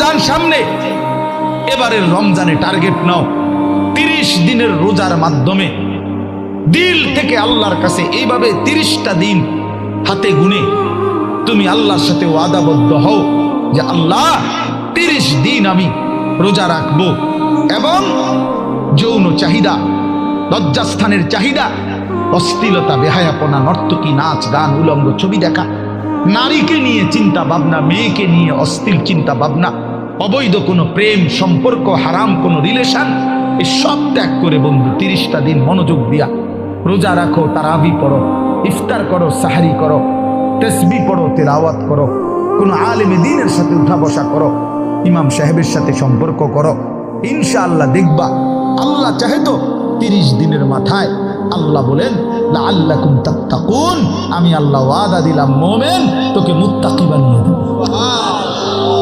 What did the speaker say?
রমজান সামনে, এবারের রমজানে টার্গেট নাও 30 দিনের রোজার মাধ্যমে দিল থেকে আল্লাহর কাছে এইভাবে 30টা দিন হাতে গুনে তুমি আল্লাহর সাথে ওয়াদাবদ্ধ হও যে আল্লাহ 30 দিন আমি রোজা রাখবো। এবং যৌন চাহিদা, লজ্জাস্থানের চাহিদা, অশ্লীলতা, বেহায়াপনা, নর্তকী, নাচ গান, উলঙ্গ ছবি দেখা, নারীকে নিয়ে চিন্তা ভাবনা, মেয়েকে নিয়ে অশ্লীল চিন্তা ভাবনা, অবৈধ কোনো প্রেম সম্পর্ক, হারাম কোনো রিলেশন, এই সব ত্যাগ করে বন্ধু 30টা দিন মনোযোগ দিয়া রোজা রাখো, তারাবি পড়ো, ইফতার করো, সাহারি করো, তাসবিহ পড়ো, তেলাওয়াত করো, কোনো আলেমে দ্বীনের সাথে উঠা বসা করো, ইমাম সাহেবের সাথে সম্পর্ক করো। ইনশাআল্লাহ দেখবা আল্লাহ চাহে তো 30 দিনের মাথায় আল্লাহ বলেন লাআল্লাকুম তাত্তাকুন, আমি আল্লাহ ওয়াদা দিলাম মোমেন তোকে মুত্তাকি বানিয়ে দেব।